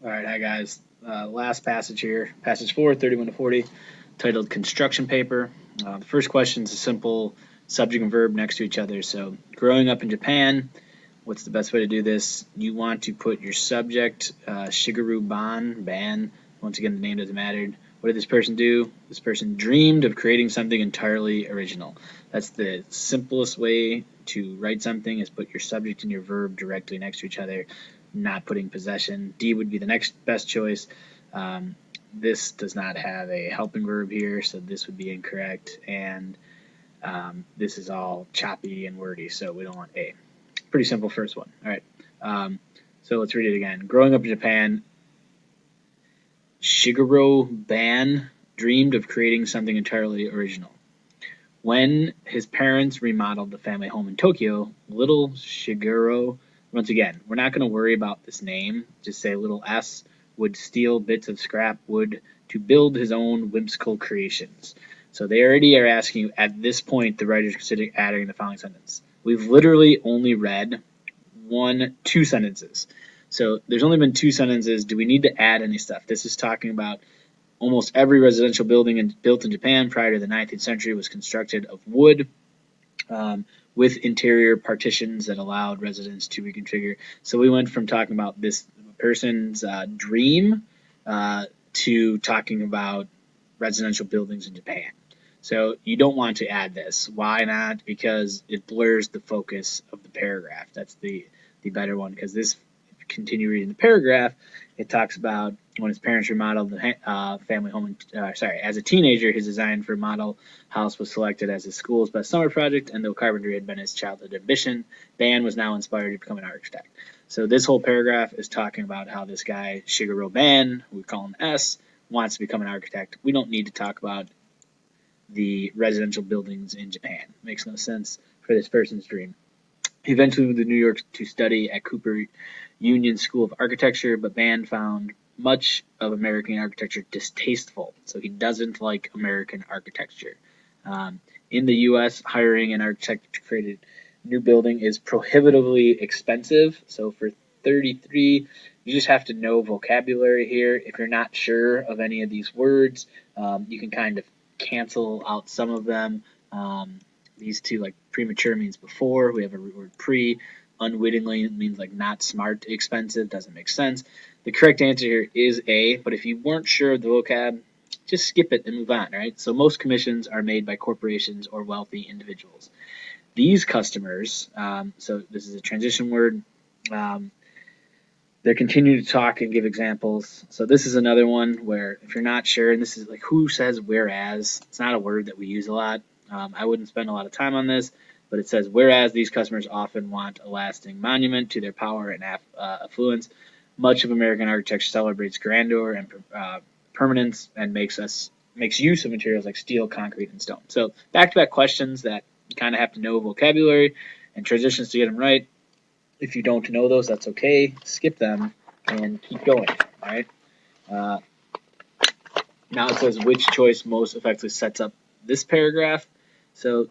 All right, hi guys. Last passage here, passage 4, 31 to 40, titled Construction Paper. The first question is a simple subject and verb next to each other. So, growing up in Japan, what's the best way to do this? You want to put your subject, Shigeru Ban. Once again, the name doesn't matter. What did this person do? This person dreamed of creating something entirely original. That's the simplest way to write something, is put your subject and your verb directly next to each other, not putting possession. D would be the next best choice. This does not have a helping verb here, so this would be incorrect. And this is all choppy and wordy, so we don't want A. Pretty simple first one. All right. So let's read it again. Growing up in Japan, Shigeru Ban dreamed of creating something entirely original. When his parents remodeled the family home in Tokyo, little Shigeru, once again, we're not going to worry about this name, just say little S, would steal bits of scrap wood to build his own whimsical creations. So they already are asking you at this point, the writer's considering adding the following sentence. We've literally only read two sentences. So there's only been two sentences. Do we need to add any stuff? This is talking about almost every residential building built in Japan prior to the 19th century was constructed of wood, with interior partitions that allowed residents to reconfigure. So we went from talking about this person's dream to talking about residential buildings in Japan. So you don't want to add this. Why not? Because it blurs the focus of the paragraph. That's the better one, because this, if you continue reading the paragraph, it talks about when his parents remodeled the family home. As a teenager, his design for a model house was selected as his school's best summer project, and though carpentry had been his childhood ambition, Ban was now inspired to become an architect. So this whole paragraph is talking about how this guy, Shigeru Ban, we call him S, wants to become an architect. We don't need to talk about the residential buildings in Japan. It makes no sense for this person's dream. He eventually moved to New York to study at Cooper Union School of Architecture, but Ban found much of American architecture distasteful, so he doesn't like American architecture. In the U.S., hiring an architect to create a new building is prohibitively expensive. So for 33, you just have to know vocabulary here. If you're not sure of any of these words, you can kind of cancel out some of them. These two, like premature means before. We have a word pre. Unwittingly means like not smart, expensive, doesn't make sense. The correct answer here is A, but if you weren't sure of the vocab, just skip it and move on, right? So most commissions are made by corporations or wealthy individuals. These customers, so this is a transition word, they continue to talk and give examples. So this is another one where if you're not sure, and this is like who says whereas, it's not a word that we use a lot. I wouldn't spend a lot of time on this, but it says whereas these customers often want a lasting monument to their power and affluence. Much of American architecture celebrates grandeur and permanence and makes use of materials like steel, concrete, and stone. So back-to-back questions that you kind of have to know vocabulary and transitions to get them right. If you don't know those, that's okay. Skip them and keep going. All right. Uh, Now it says which choice most effectively sets up this paragraph. So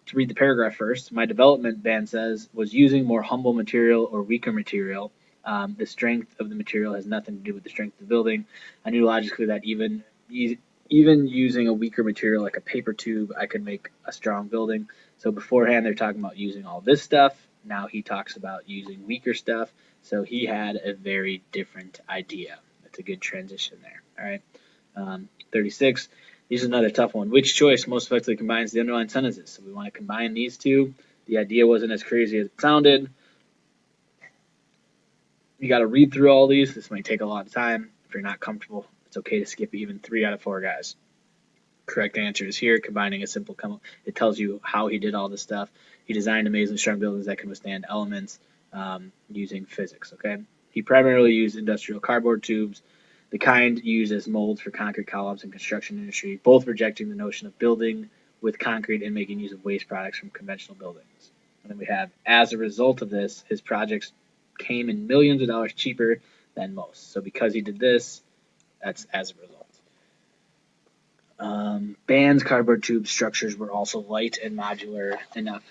to read the paragraph first, my development, Ban says, was using more humble material or weaker material. The strength of the material has nothing to do with the strength of the building. I knew logically that even using a weaker material like a paper tube, I could make a strong building. So beforehand, they're talking about using all this stuff. Now he talks about using weaker stuff. So he had a very different idea. That's a good transition there. All right. 36. This is another tough one. Which choice most effectively combines the underlying sentences? So we want to combine these two. The idea wasn't as crazy as it sounded. You got to read through all these. This might take a lot of time. If you're not comfortable, it's okay to skip even 3 out of 4 guys. Correct answer is here, combining a simple it tells you how he did all this stuff. He designed amazingly strong buildings that can withstand elements using physics. Okay, he primarily used industrial cardboard tubes, the kind used as molds for concrete columns in construction industry, both rejecting the notion of building with concrete and making use of waste products from conventional buildings. And then we have, as a result of this, his projects came in millions of dollars cheaper than most. So because he did this, that's as a result. Ban's cardboard tube structures were also light and modular enough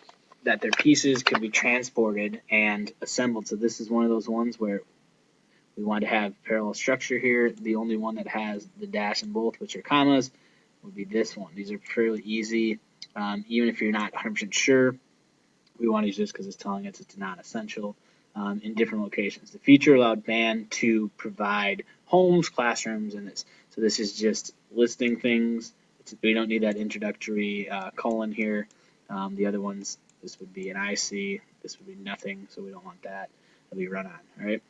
that their pieces could be transported and assembled. So this is one of those ones where We want to have parallel structure here. The only one that has the dash in both, which are commas, would be this one. These are fairly easy. Even if you're not 100% sure, we want to use this because it's telling us it's non-essential in different locations. The feature allowed band to provide homes, classrooms, and this. So this is just listing things. We don't need that introductory colon here. The other ones, this would be an IC. This would be nothing, so we don't want that. That'll be run on, all right?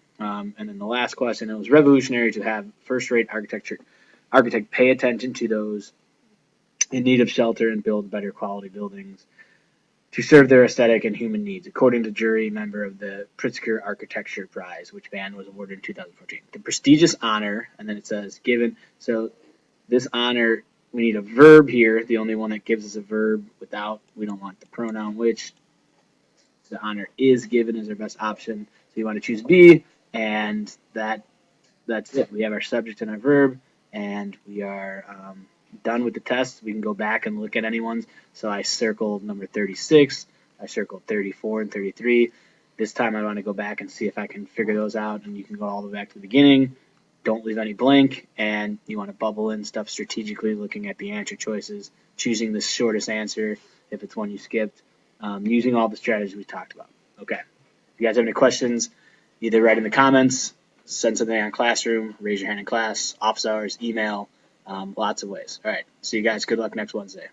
And then the last question, it was revolutionary to have first-rate architect pay attention to those in need of shelter and build better quality buildings to serve their aesthetic and human needs, according to jury member of the Pritzker Architecture Prize, which band was awarded in 2014. The prestigious honor, and then it says given. So this honor, we need a verb here. The only one that gives us a verb without, we don't want the pronoun which. The honor is given as our best option. So you want to choose B, and that's it. We have our subject and our verb, and we are done with the test. We can go back and look at anyone's. So I circled number 36. I circled 34 and 33. This time I want to go back and see if I can figure those out, and you can go all the way back to the beginning. Don't leave any blank, and you want to bubble in stuff strategically, looking at the answer choices, choosing the shortest answer if it's one you skipped, using all the strategies we talked about. Okay. If you guys have any questions, either write in the comments, send something on Classroom, raise your hand in class, office hours, email, lots of ways. All right. See you guys. Good luck next Wednesday.